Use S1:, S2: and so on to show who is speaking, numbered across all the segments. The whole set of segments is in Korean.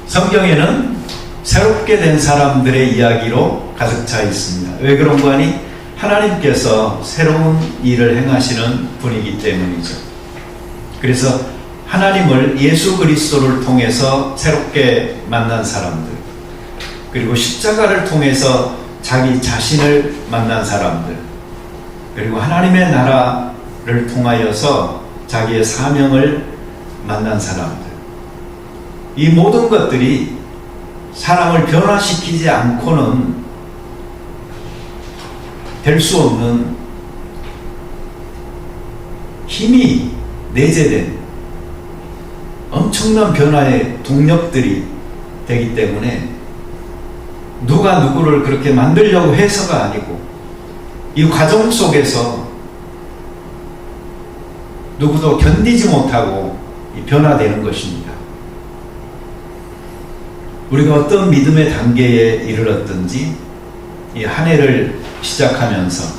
S1: 성경에는 새롭게 된 사람들의 이야기로 가득 차 있습니다. 왜 그런 거 아니? 하나님께서 새로운 일을 행하시는 분이기 때문이죠. 그래서 하나님을 예수 그리스도를 통해서 새롭게 만난 사람들, 그리고 십자가를 통해서 자기 자신을 만난 사람들, 그리고 하나님의 나라를 통하여서 자기의 사명을 만난 사람들, 이 모든 것들이 사람을 변화시키지 않고는 될 수 없는 힘이 내재된 엄청난 변화의 동력들이 되기 때문에 누가 누구를 그렇게 만들려고 해서가 아니고 이 과정 속에서 누구도 견디지 못하고 변화되는 것입니다. 우리가 어떤 믿음의 단계에 이르렀든지 이 한 해를 시작하면서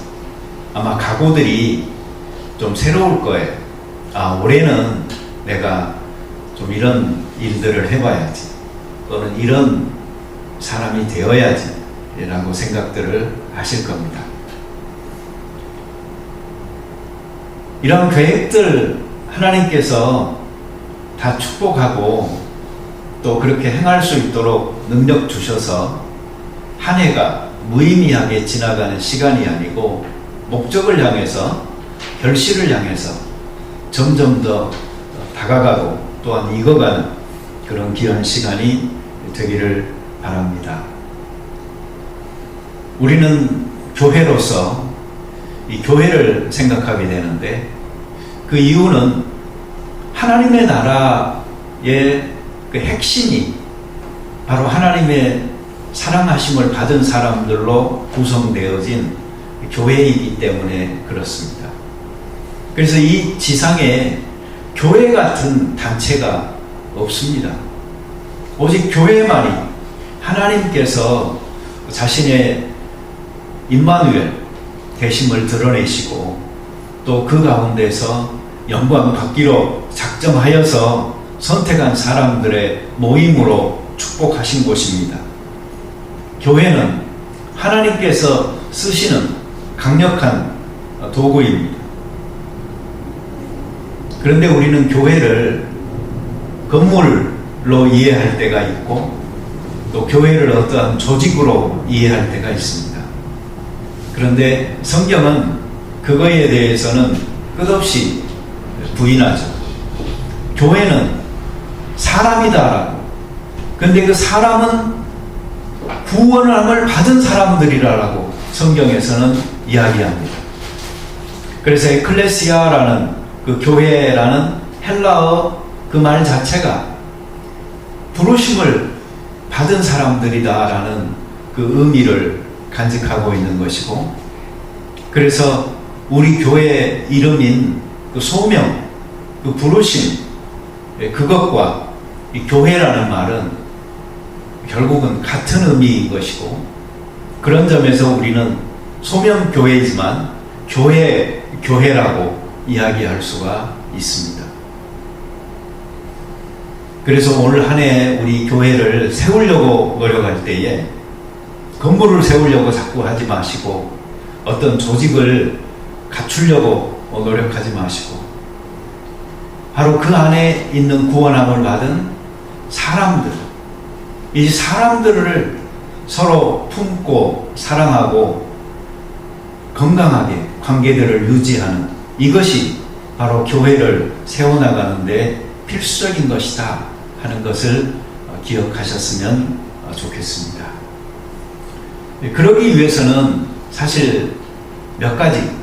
S1: 아마 각오들이 좀 새로울 거예요. 올해는 내가 좀 이런 일들을 해봐야지, 또는 이런 사람이 되어야지 라고 생각들을 하실 겁니다. 이런 계획들 하나님께서 다 축복하고 또 그렇게 행할 수 있도록 능력 주셔서 한 해가 무의미하게 지나가는 시간이 아니고 목적을 향해서, 결실을 향해서 점점 더 다가가고 또한 익어가는 그런 귀한 시간이 되기를 바랍니다. 우리는 교회로서 이 교회를 생각하게 되는데, 그 이유는 하나님의 나라의 그 핵심이 바로 하나님의 사랑하심을 받은 사람들로 구성되어진 교회이기 때문에 그렇습니다. 그래서 이 지상에 교회 같은 단체가 없습니다. 오직 교회만이 하나님께서 자신의 임마누엘 되심을 드러내시고 또 그 가운데서 영광 받기로 작정하여서 선택한 사람들의 모임으로 축복하신 곳입니다. 교회는 하나님께서 쓰시는 강력한 도구입니다. 그런데 우리는 교회를 건물로 이해할 때가 있고 또 교회를 어떠한 조직으로 이해할 때가 있습니다. 그런데 성경은 그거에 대해서는 끝없이 부인하죠. 교회는 사람이다라고. 그런데 그 사람은 구원함을 받은 사람들이라고 성경에서는 이야기합니다. 그래서 에클레시아라는 그 교회라는 헬라어 그 말 자체가 부르심을 받은 사람들이다라는 그 의미를 간직하고 있는 것이고, 그래서 우리 교회 이름인 그 소명, 그 부르심, 그것과 이 교회라는 말은 결국은 같은 의미인 것이고, 그런 점에서 우리는 소명교회이지만 교회라고 이야기할 수가 있습니다. 그래서 오늘 한 해 우리 교회를 세우려고 노력할 때에 건물을 세우려고 자꾸 하지 마시고, 어떤 조직을 갖추려고 노력하지 마시고, 바로 그 안에 있는 구원함을 받은 사람들, 이 사람들을 서로 품고 사랑하고 건강하게 관계들을 유지하는 이것이 바로 교회를 세워나가는데 필수적인 것이다 하는 것을 기억하셨으면 좋겠습니다. 그러기 위해서는 사실 몇 가지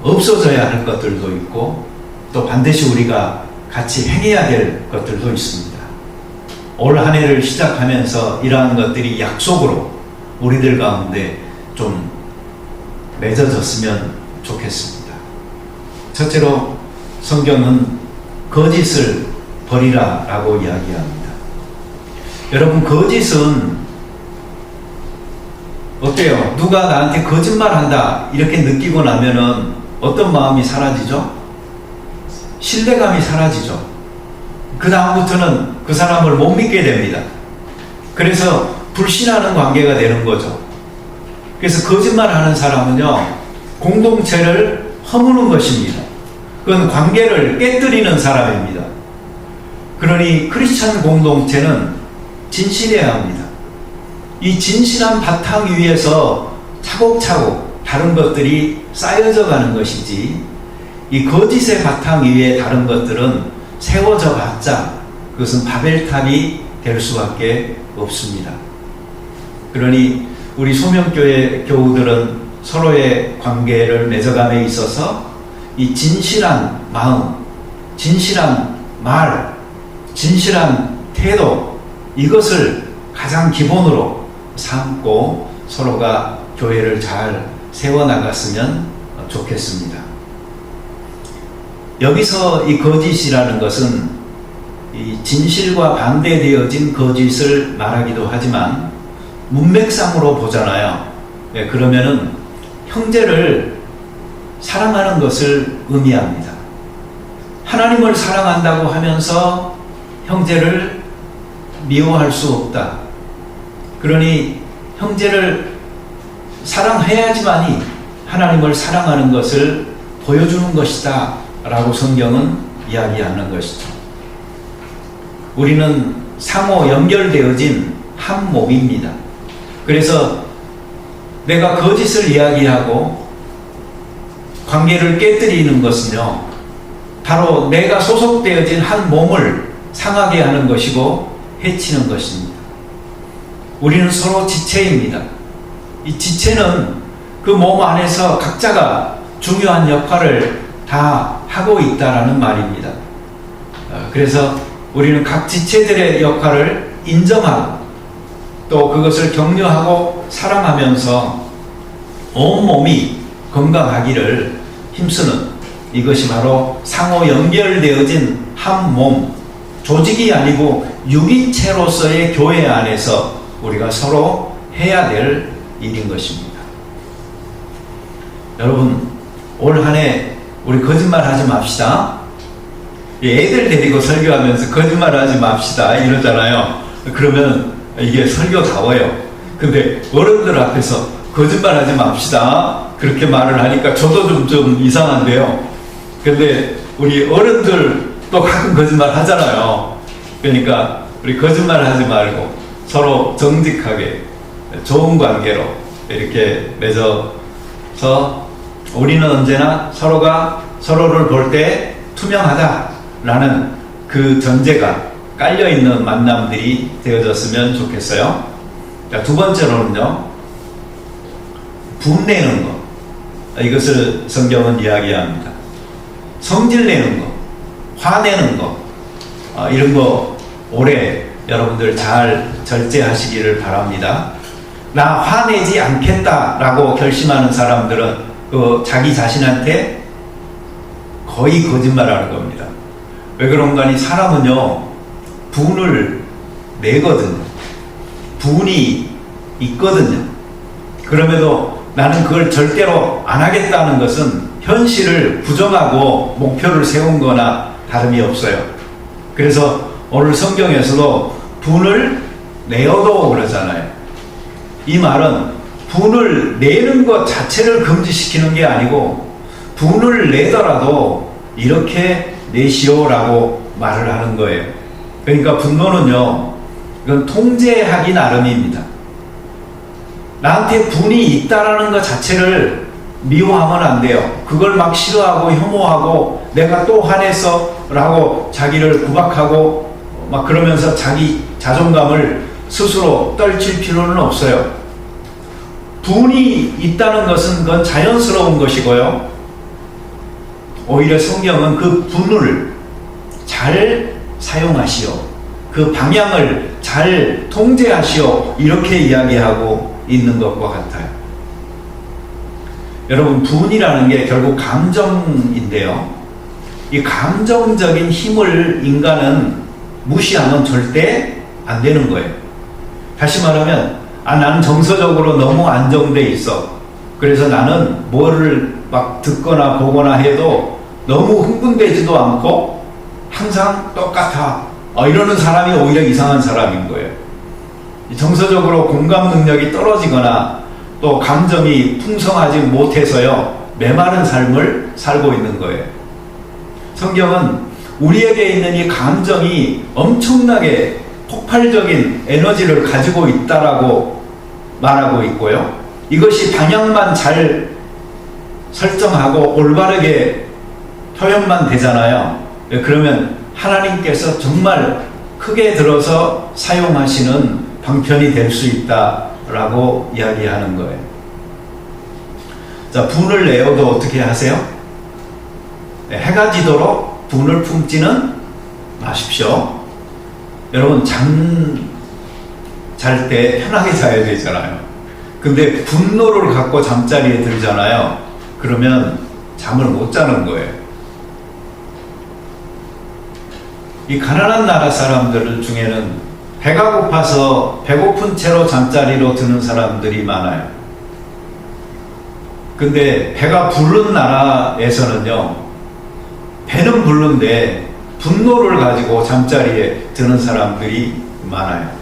S1: 없어져야 할 것들도 있고 또 반드시 우리가 같이 행해야 될 것들도 있습니다. 올 한 해를 시작하면서 이러한 것들이 약속으로 우리들 가운데 좀 맺어졌으면 좋겠습니다. 첫째로 성경은 거짓을 버리라 라고 이야기합니다. 여러분, 거짓은 어때요? 누가 나한테 거짓말한다 이렇게 느끼고 나면은 어떤 마음이 사라지죠? 신뢰감이 사라지죠. 그 다음부터는 그 사람을 못 믿게 됩니다. 그래서 불신하는 관계가 되는 거죠. 그래서 거짓말하는 사람은요, 공동체를 허무는 것입니다. 그건 관계를 깨뜨리는 사람입니다. 그러니 크리스찬 공동체는 진실해야 합니다. 이 진실한 바탕 위에서 차곡차곡 다른 것들이 쌓여져 가는 것이지, 이 거짓의 바탕 위에 다른 것들은 세워져 봤자 그것은 바벨탑이 될 수밖에 없습니다. 그러니 우리 소명교회 교우들은 서로의 관계를 맺어감에 있어서 이 진실한 마음, 진실한 말, 진실한 태도, 이것을 가장 기본으로 삼고 서로가 교회를 잘 세워나갔으면 좋겠습니다. 여기서 이 거짓이라는 것은 이 진실과 반대되어진 거짓을 말하기도 하지만 문맥상으로 보잖아요. 그러면은 형제를 사랑하는 것을 의미합니다. 하나님을 사랑한다고 하면서 형제를 미워할 수 없다. 그러니 형제를 사랑해야지만이 하나님을 사랑하는 것을 보여주는 것이다 라고 성경은 이야기하는 것이죠. 우리는 상호 연결되어진 한 몸입니다. 그래서 내가 거짓을 이야기하고 관계를 깨뜨리는 것은요, 바로 내가 소속되어진 한 몸을 상하게 하는 것이고 해치는 것입니다. 우리는 서로 지체입니다. 이 지체는 그 몸 안에서 각자가 중요한 역할을 다 하고 있다라는 말입니다. 그래서 우리는 각 지체들의 역할을 인정하고 또 그것을 격려하고 사랑하면서 온몸이 건강하기를 힘쓰는, 이것이 바로 상호 연결되어진 한 몸, 조직이 아니고 유기체로서의 교회 안에서 우리가 서로 해야 될 일인 것입니다. 여러분, 올 한 해 우리 거짓말 하지 맙시다. 애들 데리고 설교하면서 거짓말 하지 맙시다 이러잖아요. 그러면 이게 설교다워요. 근데 어른들 앞에서 거짓말 하지 맙시다 그렇게 말을 하니까 저도 좀 이상한데요. 근데 우리 어른들 또 가끔 거짓말 하잖아요. 그러니까 우리 거짓말 하지 말고 서로 정직하게 좋은 관계로 이렇게 맺어서 우리는 언제나 서로가 서로를 볼 때 투명하다라는 그 전제가 깔려있는 만남들이 되어졌으면 좋겠어요. 자, 두 번째로는요, 분내는 것. 이것을 성경은 이야기합니다. 성질내는 것, 화내는 것, 이런 거 올해 여러분들 잘 절제하시기를 바랍니다. 나 화내지 않겠다라고 결심하는 사람들은 그 자기 자신한테 거의 거짓말하는 겁니다. 왜 그런가 하니 사람은요, 분을 내거든요. 분이 있거든요. 그럼에도 나는 그걸 절대로 안 하겠다는 것은 현실을 부정하고 목표를 세운 거나 다름이 없어요. 그래서 오늘 성경에서도 분을 내어도 그러잖아요. 이 말은 분을 내는 것 자체를 금지시키는 게 아니고 분을 내더라도 이렇게 내시오라고 말을 하는 거예요. 그러니까 분노는요, 이건 통제하기 나름입니다. 나한테 분이 있다라는 것 자체를 미워하면 안 돼요. 그걸 막 싫어하고 혐오하고 내가 또 화냈어 라고 자기를 구박하고 막 그러면서 자기 자존감을 스스로 떨칠 필요는 없어요. 분이 있다는 것은 그건 자연스러운 것이고요. 오히려 성경은 그 분을 잘 사용하시오, 그 방향을 잘 통제하시오, 이렇게 이야기하고 있는 것과 같아요. 여러분, 분이라는 게 결국 감정인데요, 이 감정적인 힘을 인간은 무시하면 절대 안 되는 거예요. 다시 말하면, 나는 정서적으로 너무 안정돼 있어. 그래서 나는 뭐를 막 듣거나 보거나 해도 너무 흥분되지도 않고 항상 똑같아. 이러는 사람이 오히려 이상한 사람인 거예요. 정서적으로 공감 능력이 떨어지거나 또 감정이 풍성하지 못해서요, 메마른 삶을 살고 있는 거예요. 성경은 우리에게 있는 이 감정이 엄청나게 폭발적인 에너지를 가지고 있다라고 말하고 있고요. 이것이 방향만 잘 설정하고 올바르게 표현만 되잖아요. 그러면 하나님께서 정말 크게 들어서 사용하시는 방편이 될 수 있다라고 이야기하는 거예요. 자, 분을 내어도 어떻게 하세요? 해가 지도록 분을 품지는 마십시오. 여러분, 잠 잘 때 편하게 자야 되잖아요. 근데 분노를 갖고 잠자리에 들잖아요. 그러면 잠을 못 자는 거예요. 이 가난한 나라 사람들 중에는 배가 고파서 배고픈 채로 잠자리로 드는 사람들이 많아요. 근데 배가 부른 나라에서는요, 배는 부른데 분노를 가지고 잠자리에 드는 사람들이 많아요.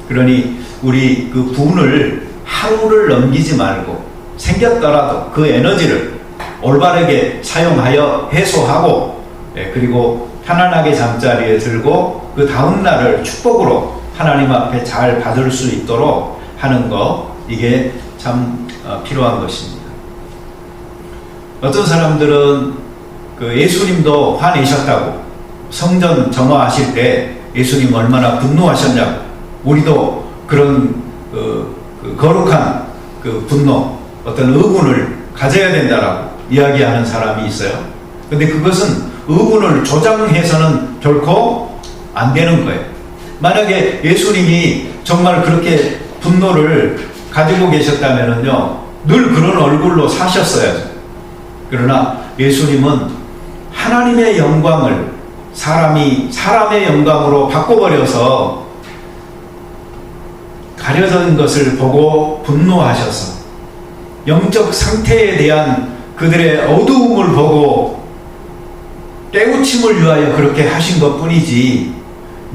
S1: 그러니 우리 그 분을 하루를 넘기지 말고 생겼더라도 그 에너지를 올바르게 사용하여 해소하고, 그리고 편안하게 잠자리에 들고 그 다음 날을 축복으로 하나님 앞에 잘 받을 수 있도록 하는 거, 이게 참 필요한 것입니다. 어떤 사람들은 그 예수님도 화내셨다고, 성전 정화하실 때 예수님 얼마나 분노하셨냐고, 우리도 그런 거룩한 그 분노, 어떤 의분을 가져야 된다라고 이야기하는 사람이 있어요. 근데 그것은 의분을 조장해서는 결코 안 되는 거예요. 만약에 예수님이 정말 그렇게 분노를 가지고 계셨다면은요, 늘 그런 얼굴로 사셨어야죠. 그러나 예수님은 하나님의 영광을 사람의 영광으로 바꿔버려서 가려진 것을 보고 분노하셔서 영적 상태에 대한 그들의 어두움을 보고 깨우침을 위하여 그렇게 하신 것 뿐이지,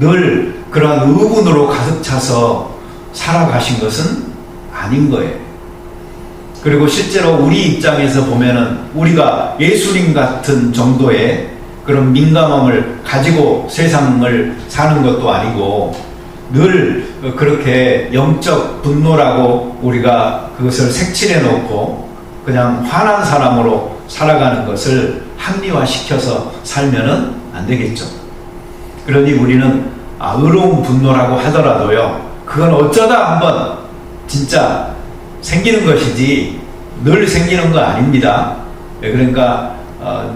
S1: 늘 그러한 의분으로 가득 차서 살아가신 것은 아닌 거예요. 그리고 실제로 우리 입장에서 보면은 우리가 예수님 같은 정도의 그런 민감함을 가지고 세상을 사는 것도 아니고, 늘 그렇게 영적 분노라고 우리가 그것을 색칠해 놓고 그냥 화난 사람으로 살아가는 것을 합리화시켜서 살면은 안 되겠죠. 그러니 우리는 의로운 분노라고 하더라도요, 그건 어쩌다 한번 진짜 생기는 것이지 늘 생기는 거 아닙니다. 그러니까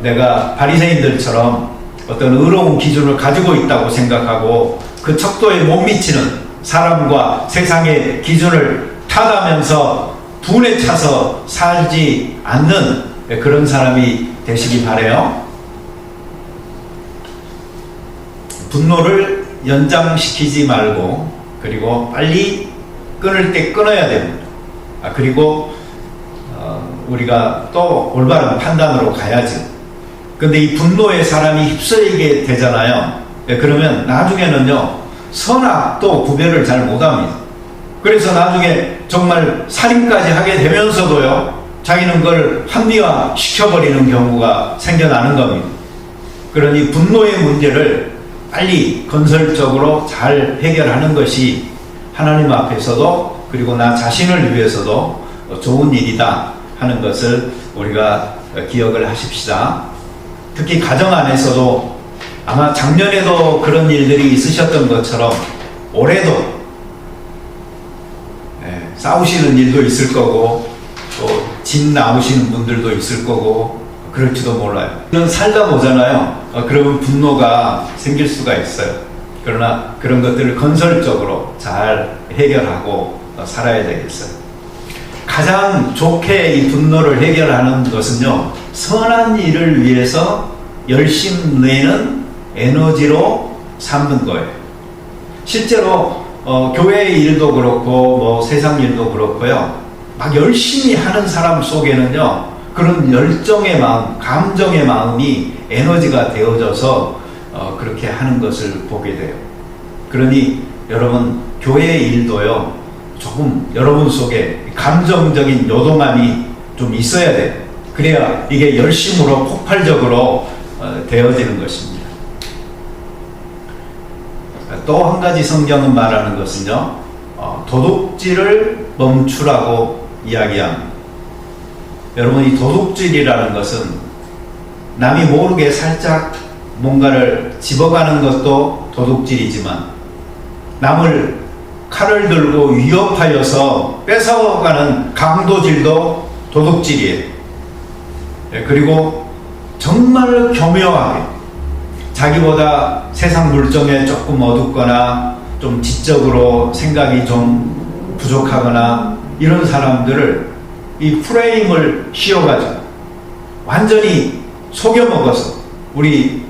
S1: 내가 바리새인들처럼 어떤 의로운 기준을 가지고 있다고 생각하고 그 척도에 못 미치는 사람과 세상의 기준을 탓하면서 분에 차서 살지 않는 그런 사람이 되시기 바라요. 분노를 연장시키지 말고, 그리고 빨리 끊을 때 끊어야 됩니다. 그리고 우리가 또 올바른 판단으로 가야지. 근데 이 분노에 사람이 휩쓸리게 되잖아요. 그러면 나중에는요, 선악도 구별을 잘 못합니다. 그래서 나중에 정말 살인까지 하게 되면서도요, 자기는 그걸 합리화 시켜버리는 경우가 생겨나는 겁니다. 그러니 분노의 문제를 빨리 건설적으로 잘 해결하는 것이 하나님 앞에서도, 그리고 나 자신을 위해서도 좋은 일이다 하는 것을 우리가 기억을 하십시다. 특히 가정 안에서도 아마 작년에도 그런 일들이 있으셨던 것처럼 올해도 싸우시는 일도 있을 거고, 또 진 나오시는 분들도 있을 거고, 그럴지도 몰라요. 이런 살다 보잖아요. 그러면 분노가 생길 수가 있어요. 그러나 그런 것들을 건설적으로 잘 해결하고 살아야 되겠어요. 가장 좋게 이 분노를 해결하는 것은요, 선한 일을 위해서 열심 내는 에너지로 삼는 거예요. 실제로 교회 일도 그렇고 세상 일도 그렇고요, 막 열심히 하는 사람 속에는요, 그런 열정의 마음, 감정의 마음이 에너지가 되어져서 그렇게 하는 것을 보게 돼요. 그러니 여러분, 교회의 일도요, 조금 여러분 속에 감정적인 요동함이 좀 있어야 돼요. 그래야 이게 열심으로 폭발적으로 되어지는 것입니다. 또 한 가지 성경은 말하는 것은요, 도둑질을 멈추라고 이야기합니다. 여러분, 이 도둑질이라는 것은 남이 모르게 살짝 뭔가를 집어가는 것도 도둑질이지만, 남을 칼을 들고 위협하여서 뺏어가는 강도질도 도둑질이에요. 그리고 정말 교묘하게 자기보다 세상 물정에 조금 어둡거나 좀 지적으로 생각이 좀 부족하거나 이런 사람들을 이 프레임을 씌워가지고 완전히 속여먹어서, 우리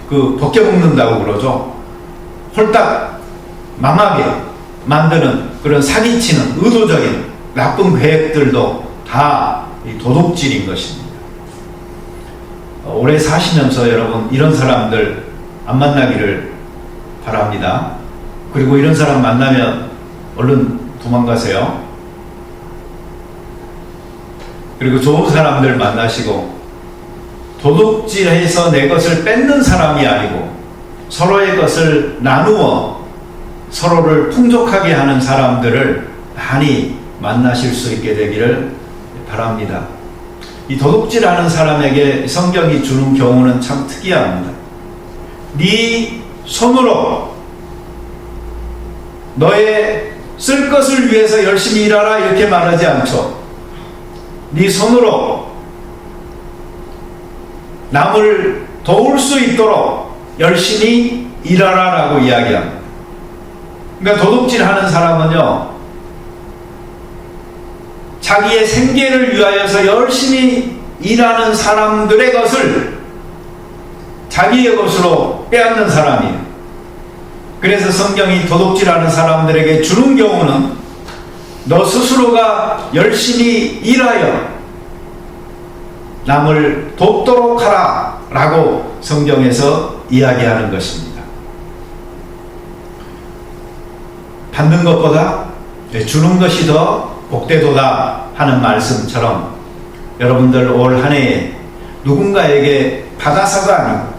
S1: 벗겨먹는다고 그러죠. 홀딱 망하게 만드는 그런 사기치는 의도적인 나쁜 계획들도 다 도둑질인 것입니다. 오래 사시면서 여러분, 이런 사람들 안 만나기를 바랍니다. 그리고 이런 사람 만나면 얼른 도망가세요. 그리고 좋은 사람들 만나시고, 도둑질해서 내 것을 뺏는 사람이 아니고 서로의 것을 나누어 서로를 풍족하게 하는 사람들을 많이 만나실 수 있게 되기를 바랍니다. 이 도둑질하는 사람에게 성경이 주는 경우는 참 특이합니다. 네 손으로 너의 쓸 것을 위해서 열심히 일하라, 이렇게 말하지 않죠. 네 손으로 남을 도울 수 있도록 열심히 일하라라고 이야기합니다. 그러니까 도둑질하는 사람은요, 자기의 생계를 위하여서 열심히 일하는 사람들의 것을 자기의 것으로 빼앗는 사람이에요. 그래서 성경이 도둑질하는 사람들에게 주는 경우는 너 스스로가 열심히 일하여 남을 돕도록 하라 라고 성경에서 이야기하는 것입니다. 받는 것보다 주는 것이 더 복되도다 하는 말씀처럼, 여러분들 올 한 해에 누군가에게 받아서가 아니고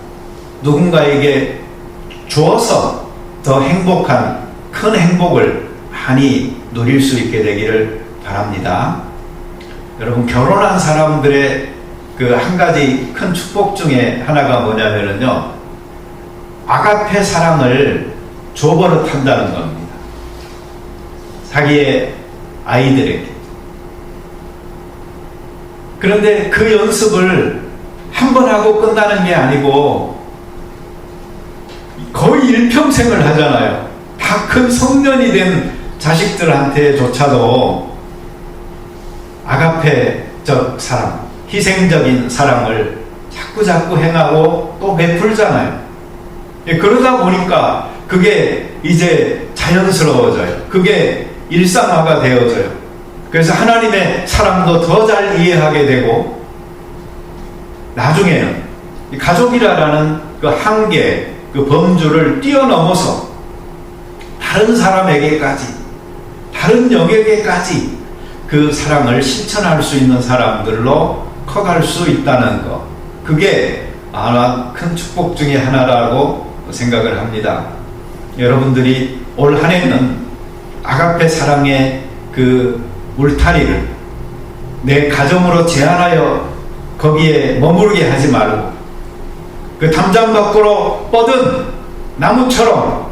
S1: 누군가에게 주어서 더 행복한 큰 행복을 많이 누릴 수 있게 되기를 바랍니다. 여러분, 결혼한 사람들의 그 한 가지 큰 축복 중에 하나가 뭐냐면요, 아가페 사랑을 줘버릇한다는 겁니다. 자기의 아이들에게. 그런데 그 연습을 한 번 하고 끝나는 게 아니고 거의 일평생을 하잖아요. 다 큰 성년이 된 자식들한테조차도 아가페적 사랑, 희생적인 사랑을 자꾸 행하고 또 베풀잖아요. 그러다 보니까 그게 이제 자연스러워져요. 그게 일상화가 되어져요. 그래서 하나님의 사랑도 더 잘 이해하게 되고, 나중에는 가족이라는 그 한계, 그 범주를 뛰어넘어서 다른 사람에게까지, 다른 영역에까지 그 사랑을 실천할 수 있는 사람들로 커갈 수 있다는 것, 그게 아마 큰 축복 중에 하나라고 생각을 합니다. 여러분들이 올 한 해는 아가페 사랑의 그 울타리를 내 가정으로 제한하여 거기에 머무르게 하지 말고, 그 담장 밖으로 뻗은 나무처럼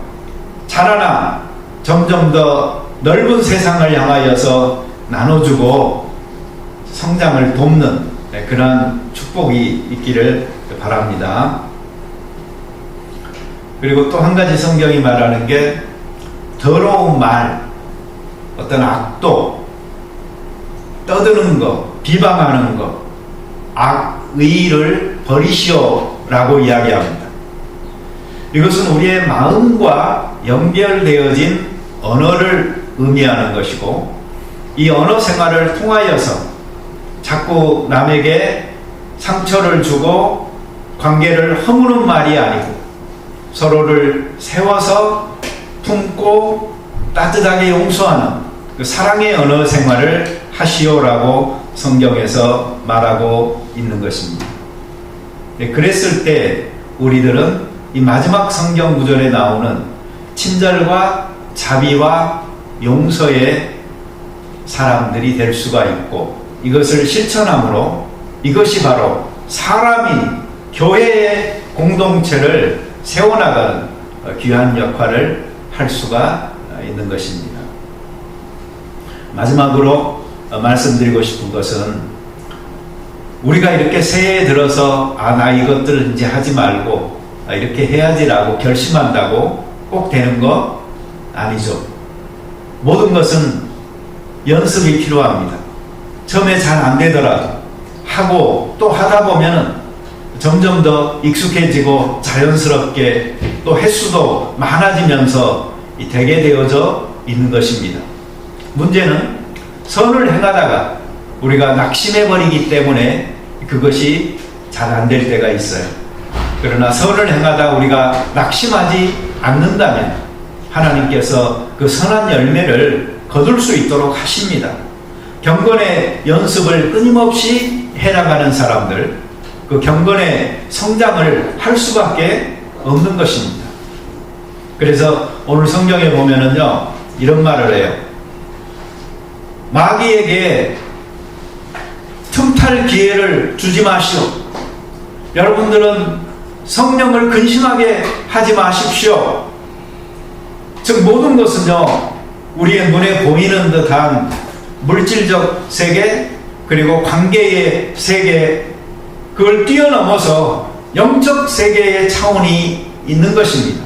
S1: 자라나 점점 더 넓은 세상을 향하여서 나눠주고 성장을 돕는 그런 축복이 있기를 바랍니다. 그리고 또 한 가지 성경이 말하는 게, 더러운 말, 어떤 악도, 떠드는 것, 비방하는 것, 악의를 버리시오 라고 이야기합니다. 이것은 우리의 마음과 연결되어진 언어를 의미하는 것이고, 이 언어 생활을 통하여서 자꾸 남에게 상처를 주고 관계를 허무는 말이 아니고 서로를 세워서 품고 따뜻하게 용서하는 그 사랑의 언어 생활을 하시오라고 성경에서 말하고 있는 것입니다. 그랬을 때 우리들은 이 마지막 성경 구절에 나오는 친절과 자비와 용서의 사람들이 될 수가 있고, 이것을 실천함으로 이것이 바로 사람이 교회의 공동체를 세워나가는 귀한 역할을 할 수가 있는 것입니다. 마지막으로 말씀드리고 싶은 것은, 우리가 이렇게 새해에 들어서 나 이것들을 이제 하지 말고 이렇게 해야지라고 결심한다고 꼭 되는 거 아니죠. 모든 것은 연습이 필요합니다. 처음에 잘 안 되더라도 하고 또 하다 보면은 점점 더 익숙해지고 자연스럽게 또 횟수도 많아지면서 되게 되어져 있는 것입니다. 문제는 선을 행하다가 우리가 낙심해버리기 때문에 그것이 잘 안 될 때가 있어요. 그러나 선을 행하다 우리가 낙심하지 않는다면 하나님께서 그 선한 열매를 거둘 수 있도록 하십니다. 경건의 연습을 끊임없이 해나가는 사람들, 그 경건의 성장을 할 수밖에 없는 것입니다. 그래서 오늘 성경에 보면은요, 이런 말을 해요. 마귀에게 틈탈 기회를 주지 마시오. 여러분들은 성령을 근심하게 하지 마십시오. 즉 모든 것은요, 우리의 눈에 보이는 듯한 물질적 세계, 그리고 관계의 세계, 그걸 뛰어넘어서 영적 세계의 차원이 있는 것입니다.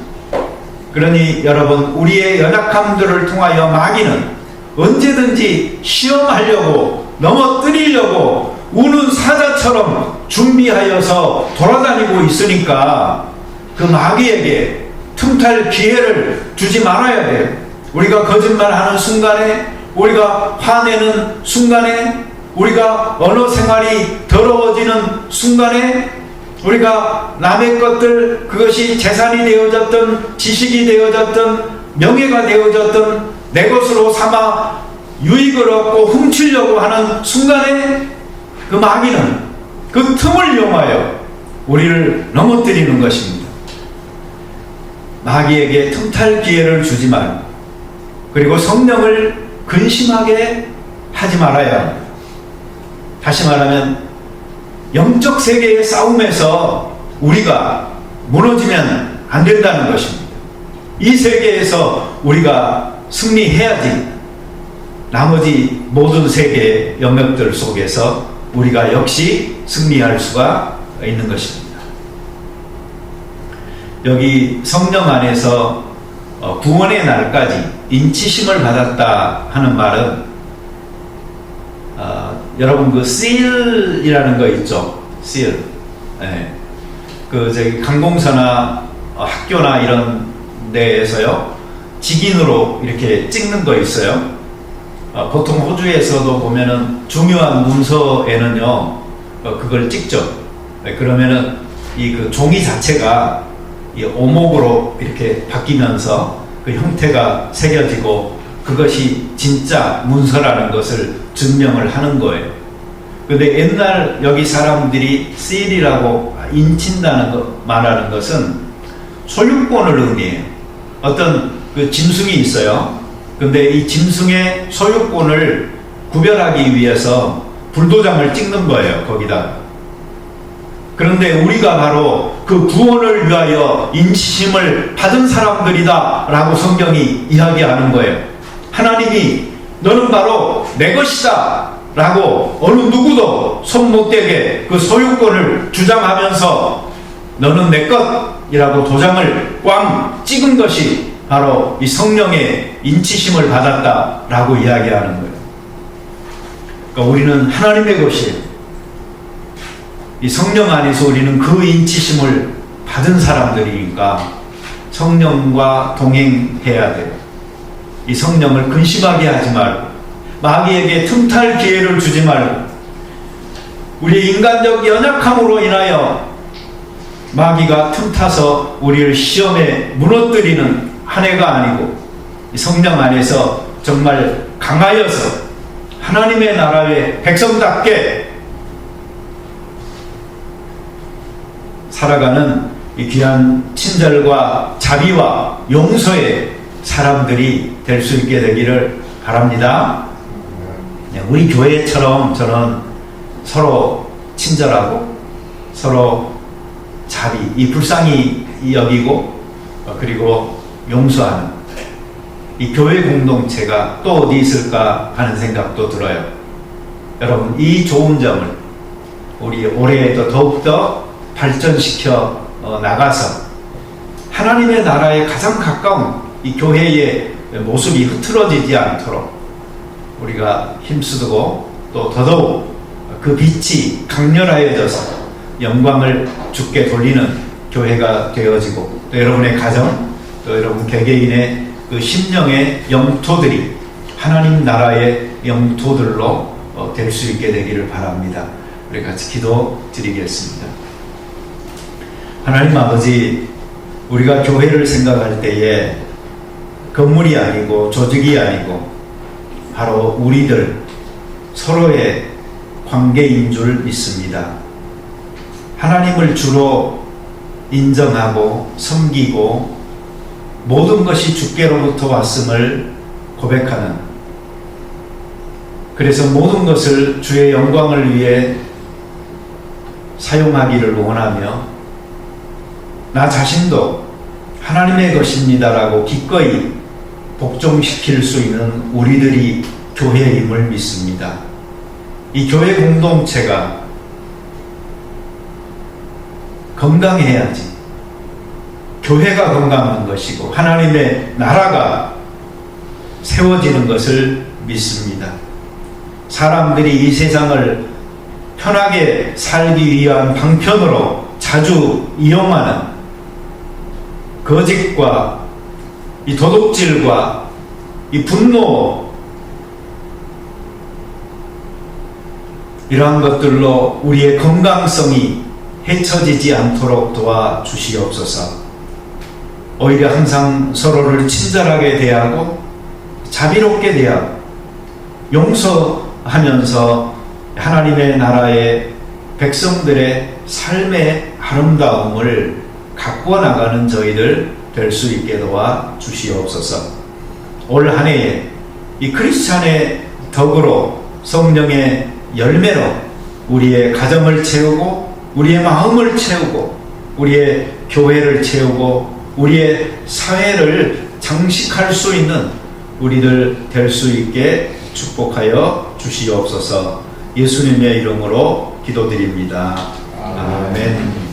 S1: 그러니 여러분, 우리의 연약함들을 통하여 마귀는 언제든지 시험하려고, 넘어뜨리려고 우는 사자처럼 준비하여서 돌아다니고 있으니까 그 마귀에게 틈탈 기회를 주지 말아야 돼요. 우리가 거짓말하는 순간에, 우리가 화내는 순간에, 우리가 언어 생활이 더러워지는 순간에, 우리가 남의 것들, 그것이 재산이 되어졌든 지식이 되어졌든 명예가 되어졌든 내 것으로 삼아 유익을 얻고 훔치려고 하는 순간에 그 마귀는 그 틈을 이용하여 우리를 넘어뜨리는 것입니다. 마귀에게 틈탈 기회를 주지 말고, 그리고 성령을 근심하게 하지 말아야 합니다. 다시 말하면 영적 세계의 싸움에서 우리가 무너지면 안 된다는 것입니다. 이 세계에서 우리가 승리해야지 나머지 모든 세계의 영역들 속에서 우리가 역시 승리할 수가 있는 것입니다. 여기 성령 안에서 구원의 날까지 인치심을 받았다 하는 말은, 여러분 그 SEAL이라는 거 있죠? SEAL. 네. 그 저기 항공사나 학교나 이런 데에서요, 직인으로 이렇게 찍는 거 있어요. 보통 호주에서도 보면은 중요한 문서에는요, 그걸 찍죠. 네. 그러면은 이 그 종이 자체가 이 오목으로 이렇게 바뀌면서 그 형태가 새겨지고 그것이 진짜 문서라는 것을 증명을 하는 거예요. 근데 옛날 여기 사람들이 SEAL이라고 인친다는 거, 말하는 것은 소유권을 의미해요. 어떤 그 짐승이 있어요. 근데 이 짐승의 소유권을 구별하기 위해서 불도장을 찍는 거예요, 거기다. 그런데 우리가 바로 그 구원을 위하여 인치심을 받은 사람들이다 라고 성경이 이야기하는 거예요. 하나님이 너는 바로 내 것이다 라고 어느 누구도 손 못 대게 그 소유권을 주장하면서 너는 내 것이라고 도장을 꽝 찍은 것이 바로 이 성령의 인치심을 받았다 라고 이야기하는 거예요. 그러니까 우리는 하나님의 것이에요. 이 성령 안에서 우리는 그 인치심을 받은 사람들이니까 성령과 동행해야 돼요. 이 성령을 근심하게 하지 말고, 마귀에게 틈탈 기회를 주지 말고, 우리의 인간적 연약함으로 인하여 마귀가 틈타서 우리를 시험에 무너뜨리는 한 해가 아니고 성령 안에서 정말 강하여서 하나님의 나라의 백성답게 살아가는 이 귀한 친절과 자비와 용서의 사람들이 될 수 있게 되기를 바랍니다. 우리 교회처럼 저는 서로 친절하고 서로 자비, 이 불쌍히 여기고 그리고 용서하는 이 교회 공동체가 또 어디 있을까 하는 생각도 들어요. 여러분, 이 좋은 점을 우리 올해에도 더욱더 발전시켜 나가서 하나님의 나라에 가장 가까운 이 교회의 모습이 흐트러지지 않도록 우리가 힘쓰고 또 더더욱 그 빛이 강렬하여져서 영광을 주께 돌리는 교회가 되어지고 또 여러분의 가정 또 여러분 개개인의 그 심령의 영토들이 하나님 나라의 영토들로 될 수 있게 되기를 바랍니다. 우리 같이 기도 드리겠습니다. 하나님 아버지, 우리가 교회를 생각할 때에 건물이 아니고 조직이 아니고 바로 우리들 서로의 관계인 줄 믿습니다. 하나님을 주로 인정하고 섬기고 모든 것이 주께로부터 왔음을 고백하는, 그래서 모든 것을 주의 영광을 위해 사용하기를 원하며 나 자신도 하나님의 것입니다라고 기꺼이 복종시킬 수 있는 우리들이 교회임을 믿습니다. 이 교회 공동체가 건강해야지 교회가 건강한 것이고 하나님의 나라가 세워지는 것을 믿습니다. 사람들이 이 세상을 편하게 살기 위한 방편으로 자주 이용하는 거짓과 이 도둑질과 이 분노, 이러한 것들로 우리의 건강성이 해쳐지지 않도록 도와주시옵소서. 오히려 항상 서로를 친절하게 대하고 자비롭게 대하고 용서하면서 하나님의 나라의 백성들의 삶의 아름다움을 가꾸어 나가는 저희들 될 수 있게 도와 주시옵소서. 올 한 해에 이 크리스찬의 덕으로 성령의 열매로 우리의 가정을 채우고 우리의 마음을 채우고 우리의 교회를 채우고 우리의 사회를 장식할 수 있는 우리들 될 수 있게 축복하여 주시옵소서. 예수님의 이름으로 기도드립니다. 아멘.